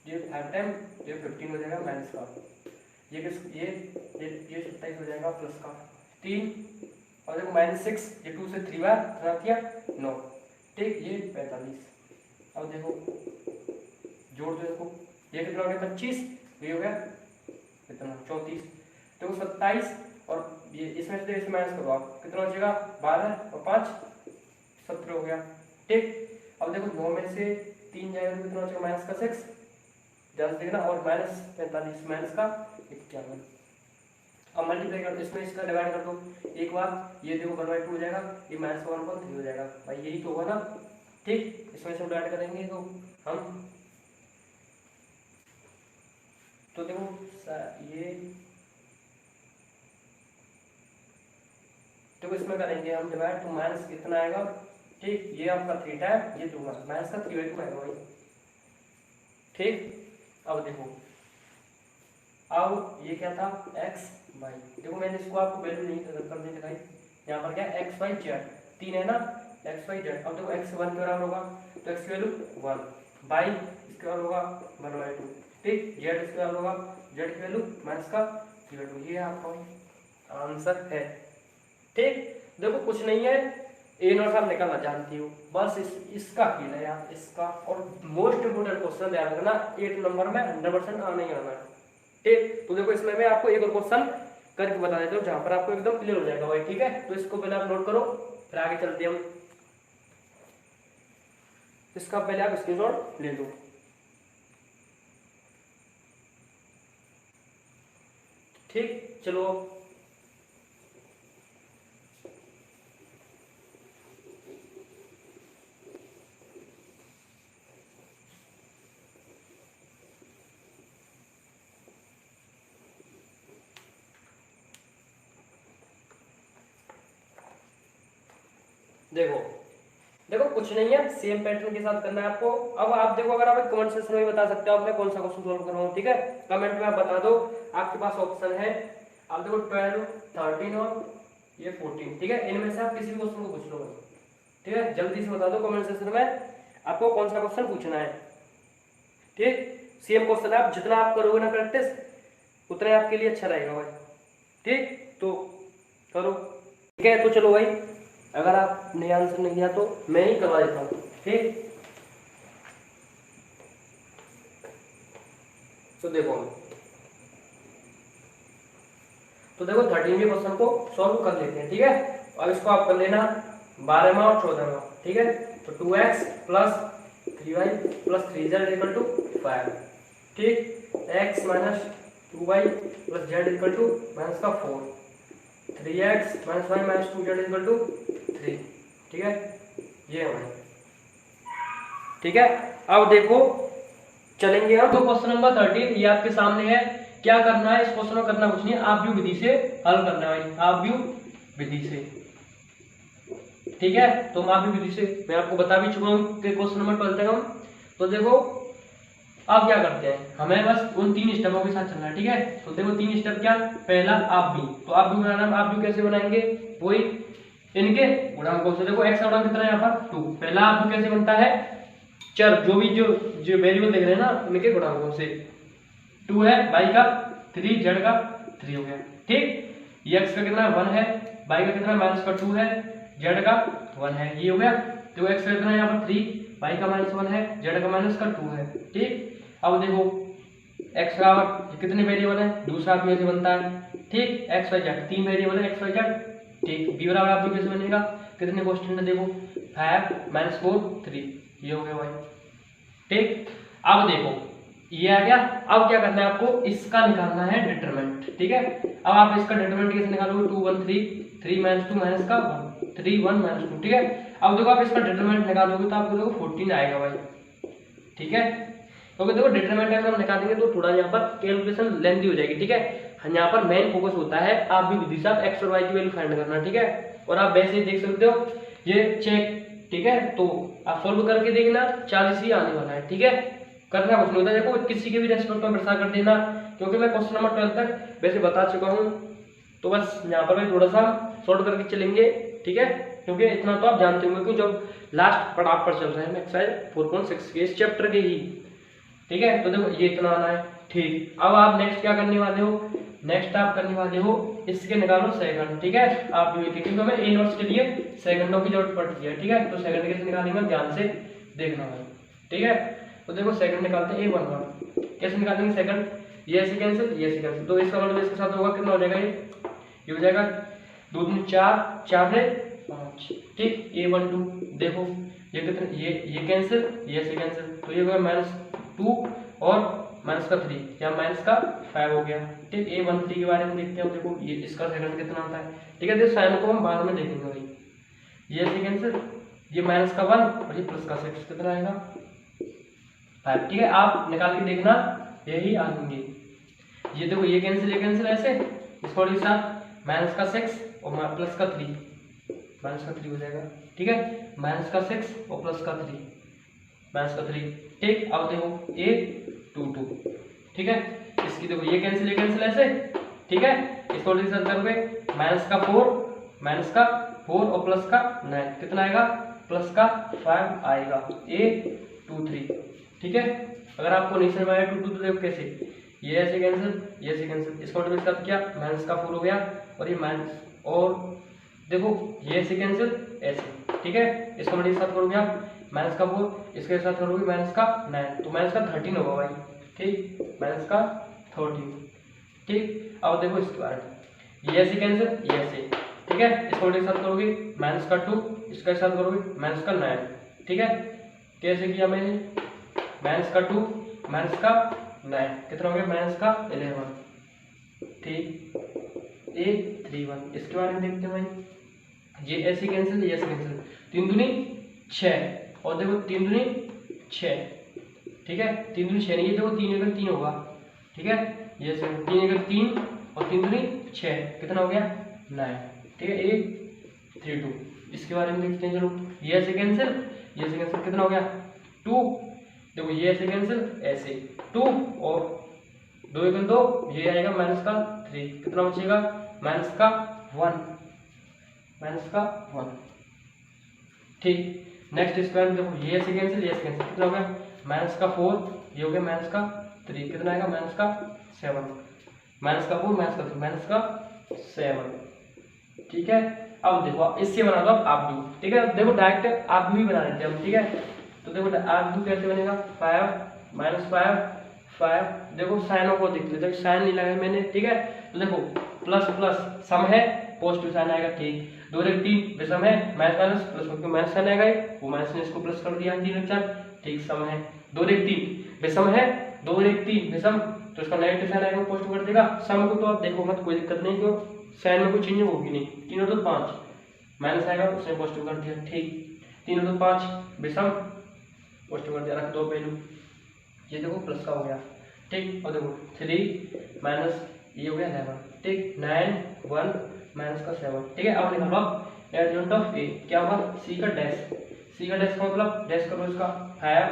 ये 5 टाइम, ये 15 हो जाएगा माइनस का, ये 27 हो जाएगा प्लस का 3, और देखो माइनस 6, ये 2 से 3 बार रख किया 9, ठीक, ये 45। अब देखो जोड़ दो इसको, ये कितना हो गया 25, ये हो गया कितना 34, देखो 27, और ये इसमें से इसे माइनस करो आप, कितना हो जाएगा 12 और 5 17 हो गया, ठीक। अब देखो 9 में से 3 जाएगा तो कितना हो जाएगा माइनस का 6, ध्यान से देखना, और माइनस 45 माइनस का 51। अब मल्टीप्लाई कर दो, इसमें इसका डिवाइड कर दो एक बार, ये देखो 1/2 हो जाएगा, ये माइनस 1/3 हो जाएगा, भाई यही तो होगा ना, ठीक। इसमें से डिवाइड करेंगे तो हम, तो देखो ये देखो इसमें करेंगे हम डिवाइड, तो माइनस कितना आएगा, ठीक, ये आपका 3 टाइम, ये 2 माइनस का 3/2 आएगा भाई, ठीक। अब देखो, अब ये क्या था एक्स वाई, देखो मैंने इसको आपको वैल्यू नहीं करने दिखाई, यहाँ पर क्या एक्स वाई जेड तीन है ना, एक्स वाई जेड। अब देखो एक्स 1 के बराबर होगा तो एक्स की वैल्यू 1, वाई इसके बराबर होगा 1/2, ठीक। जेड इसके बराबर होगा, जेड की वैल्यू माइनस का 0/2, ये आपका आंसर है, ठीक। देखो कुछ नहीं है, ए नॉट आप निकालना जानती हो, बस इसका खेल है यार, इसका। और मोस्ट इंपोर्टेंट क्वेश्चन ध्यान रखना, 8 नंबर में 100% आना ही आना है, ठीक। तो देखो इसमें मैं आपको एक और क्वेश्चन करके बता देता हूँ जहां पर आपको एकदम क्लियर हो जाएगा भाई, ठीक है। तो इसको पहले आप नोट करो, फिर आगे चलते हैं हम। इसका पहले आप स्क्रीनशॉट ले लो, ठीक। चलो देखो, देखो कुछ नहीं है, सेम पैटर्न के साथ करना है आपको। अब आप देखो, अगर आप कमेंट सेक्शन में बता सकते हो आपने कौन सा क्वेश्चन सॉल्व कर रहा हूँ, ठीक है। कमेंट में आप बता दो, आपके पास ऑप्शन है, आप देखो 12, 13 और ये 14, ठीक है। इनमें से आप किसी भी क्वेश्चन को पूछ लो, ठीक है। जल्दी से बता दो कमेंट सेक्शन में आपको कौन सा क्वेश्चन पूछना है, ठीक। सेम क्वेश्चन है, आप जितना आप करोगे ना प्रैक्टिस उतना आपके लिए अच्छा रहेगा भाई, ठीक। तो करो, ठीक है। तो चलो भाई, अगर आपने आंसर नहीं दिया तो मैं ही करवा देता हूँ, ठीक। तो देखो, 13वें क्वेश्चन को सॉल्व कर लेते हैं, ठीक है। अब इसको आप कर लेना 12वां और 14वां, ठीक है। तो 2x plus 3y plus 3z equal to 5, ठीक। x minus 2y plus z equal to minus का 4, 3x minus y minus 2z equal to 3, ठीक है। ये हमारे, ठीक है। अब देखो चलेंगे हम तो क्वेश्चन नंबर 13, ये आपके सामने है। क्या करना है, इस क्वेश्चन को करना कुछ नहीं है, आप व्यू विधि से हल करना है, आप व्यू विधि से, ठीक है। तो आप व्यू विधि से मैं आपको बता भी चुका हूँ कि क्वेश्चन नंबर 12 तक हम। तो देखो अब क्या करते हैं, हमें बस उन 3 स्टेपों के साथ चलना है, ठीक है। तो देखो 3 स्टेप क्या, पहला आप व्यू, तो आप व्यू बनाना, आप व्यू कैसे बनाएंगे, वही इनके गुणांकों से। देखो x का गुणांक कितना है यहाँ पर 2, पहला आप व्यू कैसे बनता है, चर जो भी जो वेरिएबल देख रहे हैं ना उनके गुणांकों से। 2 है y का 3, z का 3 हो गया, ठीक। ये x का कितना 1 है, y का कितना माइनस का 2 है, z का 1 है, ये हो गया। तो x का कितना यहाँ पर 3, y का -1 है, z का माइनस का 2 है, ठीक। अब देखो x का कितने वेरिएबल है, दूसरा भी ऐसे बनता है, ठीक। x y z 3 वेरिएबल है, x y z, ठीक। b बराबर आप कैसे बनेगा, कितने क्वेश्चन है देखो 5 -4 3, ये हो गया भाई, ठीक। अब देखो ये आ गया। अब क्या करना है आपको, इसका निकालना है डिटरमिनेंट, ठीक है। अब आप इसका डिटरमिनेंट कैसे निकालोगे, 2 1 3, 3 -2 माइनस का 1, 3 1 -2, ठीक है। अब देखो आप इसका डिटरमिनेंट निकालोगे तो आपको देखो 14 आएगा भाई, ठीक है। क्योंकि देखो डिटरमिनेंट अगर हम निकालेंगे तो थोड़ा यहाँ पर कैलकुलेशन लेंथी हो जाएगी, ठीक है। यहाँ पर मेन फोकस होता है आप भी विधि से एक्स और वाई की वैल्यू फाइंड करना, ठीक है। और आप वैसे ही देख सकते हो ये चेक, ठीक है। तो आप सोल्व करके देखना, 40 ही आने वाला है, ठीक है। करना कुछ नहीं होता, देखो किसी के भी रेस्पेक्ट में प्रसार कर देना, क्योंकि मैं क्वेश्चन नंबर 12 तक वैसे बता चुका हूँ। तो बस यहाँ पर भी थोड़ा सा सॉल्व करके चलेंगे, ठीक है। क्योंकि इतना तो आप जानते होंगे कि जब लास्ट पड़ाव पर चल रहे हैं एक्सरसाइज 4.6 के इस चैप्टर के ही, ठीक है। तो देखो ये इतना आना है, ठीक। अब आप नेक्स्ट क्या करने वाले हो, नेक्स्ट आप करने वाले हो इसके निकालो सेकंड, ठीक है। आप जो क्योंकि हमें ए नोट्स के लिए सेकंडों की जरूरत पड़ती है, ठीक है। तो सेकंड कैसे निकालेंगे ध्यान से देखना है, ठीक है। तो देखो सेकंड निकालते हैं a11, कैसे निकालेंगे सेकंड, ये ऐसे कैंसिल, ये ऐसे कैंसिल, तो इसका मतलब इसके साथ होगा कितना हो जाएगा, ये हो जाएगा 2 3 4, 4 से 5, ठीक। a12 देखो ये कितने, ये कैंसिल, ये ऐसे कैंसिल, तो ये हो गया -2 और -3 या -5 हो गया, ठीक। a13 के बारे में देखते हैं, देखो ये इसका सेकंड कितना आता है, ठीक है। तो साइन को हम बाद में देखेंगे भाई, ये ऐसे कैंसिल, ये -1 और ये +6 कितना आएगा 5, ठीक है। आप निकाल के देखना यही आएंगे, ये देखो ये कैंसिल ऐसे, इसको और साथ -6 और +3 हो जाएगा, ठीक है। -6 और +3 माइनस का 3। ठीक, अब देखो ये 2 2, ठीक है। इसकी देखो ये कैंसिल ऐसे, ठीक है। इसको डिवीजन करोगे माइनस का 4 और प्लस का 9, कितना आएगा, प्लस का 5 आएगा, ये 2 3, ठीक है। अगर आपको नहीं समझ में आया 2 2 तो देखो कैसे, ये ऐसे कैंसिल, इसको डिवाइड कर क्या, माइनस का 4 हो गया और ये माइनस, और देखो ये ऐसे कैंसिल ऐसे, ठीक है। इसको मल्टीप्लाई के साथ करोगे आप माइनस का 4, इसके साथ करोगे माइनस का 9, तो माइनस का 13 होगा भाई, ठीक, माइनस का 13, ठीक। अब देखो इसके बारे में, ये ऐसे कैंसिल, ये ऐसे, ठीक है। इसको मल्टीप्लाई के साथ करोगे माइनस का 2, इसके साथ करोगे माइनस का 9, ठीक है। कैसे किया मैंने, माइनस का 2 माइनस का 9, कितना हो गया, माइनस का 11, ठीक, 831। इसके बारे में देखते हैं भाई, ये ऐसे कैंसिल, ये ऐसे कैंसिल, 3 दूनी 6, और देखो 3 दूनी 6, ठीक है। 3 दूनी 6 नहीं, ये देखो 3 अगर 3 होगा, ठीक है। ये 3 अगर 3 और 3 दूनी 6, कितना हो गया, 9, ठीक है, 832। इसके बारे में देखते हैं, चलो ये ऐसे कैंसिल, कितना हो गया, 2, देखो ये ऐसे कैंसिल ऐसे, 2 और 2 1 2, ये आएगा माइनस का 3, कितना बचेगा, माइनस का 1, ठीक। नेक्स्ट स्क्वायर में देखो ये ऐसे कैंसिल, कितना हो गया, माइनस का 4, ये हो गया माइनस का 3, कितना आएगा, माइनस का 7, माइनस का 4 माइनस का 3 माइनस का 7, ठीक है। अब देखो इससे बना दो आप दो, ठीक है। देखो डायरेक्ट आप भी बना देते हैं हम, ठीक है। तो देखो आप दो कैसे बनेगा, 5 माइनस 5, देखो साइनों को देख लेते हैं, साइन नहीं लगाया मैंने, ठीक है। तो देखो प्लस प्लस सम है, पॉजिटिव साइन आएगा, ठीक। 2 1 3 विषम है, माइनस प्लस क्योंकि माइनस साइन आएगा, वो माइनस ने इसको प्लस कर दिया, 3 1 4, ठीक, सम है। 2 1 3 विषम है, 2 1 3 विषम, तो इसका नेगेटिव साइन आएगा, पॉजिटिव कर देगा। सम को तो आप देखो मत, कोई दिक्कत नहीं, क्यों साइन में कोई चेंज होगी नहीं, 3 और 2 5, माइनस आएगा उसने पॉजिटिव कर दिया, ठीक। 3 और 2 5 विषम, पॉजिटिव कर दिया, रख दो पहलू, ये देखो प्लस का हो गया, ठीक। और देखो 3 माइनस ये हो गया 11, ठीक, 9 1 माइनस का 7, ठीक है। अब निकालो आप एडजॉइंट ऑफ ए, क्या होगा, सी का डैश का मतलब डैश करो इसका, 5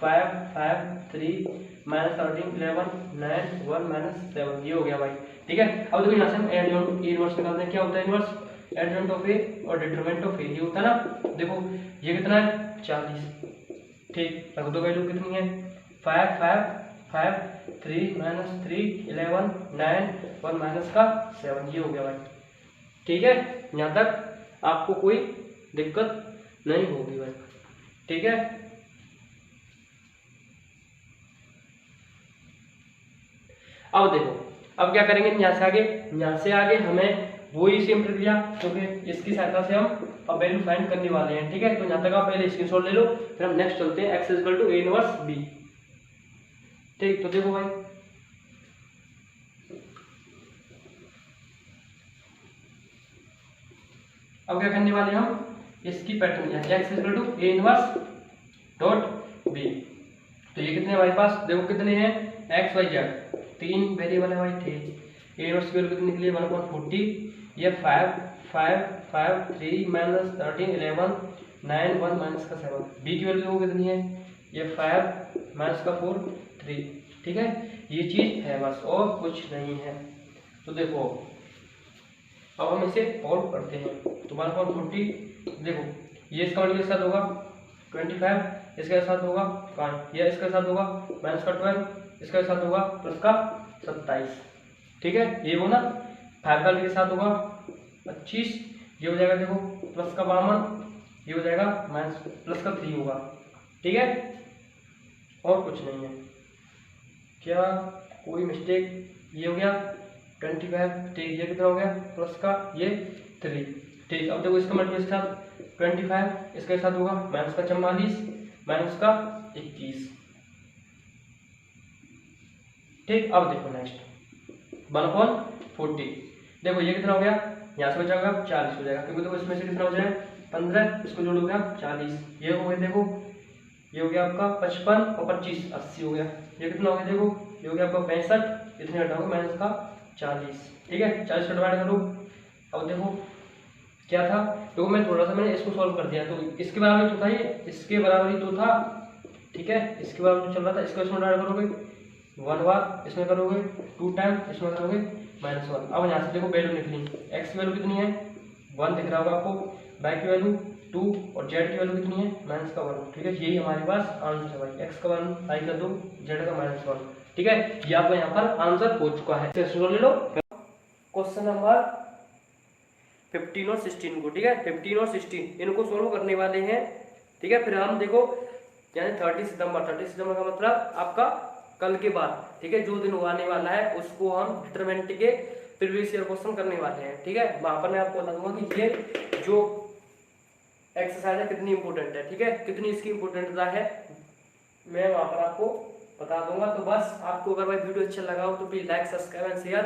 5 5 3 माइनस 13 11 9 1 माइनस 7, ये हो गया भाई, ठीक है। अब देखो यहाँ से हम एडजॉइंट ए इनवर्स निकालते हैं, क्या होता है इनवर्स, एडजॉइंट ऑफ ए और डिटरमिनेंट ऑफ ए, ये होता है ना। देखो ये कितना है, 40, ठीक, रख दो वैल्यू कितनी है, 5 5 5 3 माइनस 3 11 9 1 माइनस का 7, ये हो गया भाई, ठीक है। यहाँ तक आपको कोई दिक्कत नहीं होगी भाई, ठीक है। अब देखो अब क्या करेंगे, यहाँ से आगे हमें वही सेम प्रक्रिया, क्योंकि इसकी सहायता से हम अब वैल्यू फाइंड करने वाले हैं, ठीक है। तो यहाँ तक आप पहले स्क्रीनशॉट ले लो, फिर हम नेक्स्ट चलते हैं, x equal to a inverse b, ठीक। तो देखो भाई अब क्या करने वाले हम, इसकी pattern x equal to a inverse dot b, तो ये कितने हमारे पास, देखो कितने हैं, x y z 3 वेरिएबल है भाई, ठीक। a इनवर्स की वैल्यू कितनी निकली, 1/40, ये 5 5 5 3 माइनस 13 11 9 1 माइनस का 7, b की वैल्यू कितनी है, ये 5 माइनस का 4 3, ठीक है। ये चीज है बस, और कुछ नहीं है। तो देखो अब हम इसे सॉल्व करते हैं, तो 1/40, देखो ये इसका वैल्यू के साथ होगा 25, इसके साथ होगा 5, ये इसके साथ होगा माइनस का 12, इसके साथ होगा प्लस का 27, ठीक है। ये वो ना 5 का के साथ होगा 25, ये हो जाएगा देखो प्लस का 52, ये हो जाएगा माइनस प्लस का 3 होगा, ठीक है। और कुछ नहीं है, क्या कोई मिस्टेक, ये हो गया 25, ठीक, ये कितना हो गया, प्लस का ये 3, ठीक। अब देखो इसका मल्टीप्लाई के साथ 25, इसके साथ होगा माइनस का 44 माइनस का 21, ठीक। अब देखो नेक्स्ट 1/40, देखो ये कितना हो गया, यहाँ से बचा होगा 40 हो जाएगा, क्योंकि देखो इसमें से कितना हो जाएगा 15, इसको जोड़ोगे आप 40, ये हो गया, देखो ये हो गया आपका 55 और 25 80 हो गया, ये कितना हो गया, देखो ये हो गया आपका 65, इतने हटाओगे माइनस का 40, ठीक है। 40 का डिवाइड करो, अब देखो क्या था, देखो मैं थोड़ा सा मैंने इसको सॉल्व कर दिया, तो इसके बराबर तो था, ये इसके बराबर ही तो था, ठीक है। इसके बाद जो चल रहा था इसको इसमें डाल करोगे 1 बार, इसमें करोगे 2 टाइम, इसमें करोगे -1। अब यहाँ से देखो वैल्यू निकली, x की वैल्यू कितनी है 1 दिख रहा होगा आपको, y की वैल्यू 2 और z की वैल्यू कितनी है -1। ठीक है, यही हमारे पास आंसर है भाई, x का 1, y का 2, z का -1। ठीक है, ये आपको यहाँ पर आंसर हो चुका है। तो ले लो क्वेश्चन नंबर 15 और 16 को। ठीक है, 15 और 16 इनको सोल्व करने वाले हैं। ठीक है, फिर हम देखो यानी 30 सितंबर का मतलब आपका कल के बाद, ठीक है, जो दिन आने वाला है उसको हम डिटरमिनेंट के प्रीवियस ईयर क्वेश्चन करने वाले हैं। ठीक है, वहां पर मैं आपको बता दूंगा कि ये जो एक्सरसाइज है कितनी इंपॉर्टेंट है। ठीक है, कितनी इसकी इंपॉर्टेंटता है मैं वहां पर आपको बता दूंगा। तो बस आपको अगर भाई वीडियो अच्छा लगा हो तो please like, subscribe and share,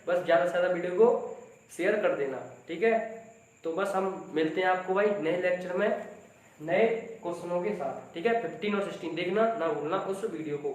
बस ज्यादा से ज्यादा वीडियो को शेयर कर देना। ठीक है, तो बस हम मिलते हैं आपको भाई नए लेक्चर में नए क्वेश्चनों के साथ। ठीक है, 15 और 16 देखना ना भूलना उस वीडियो को।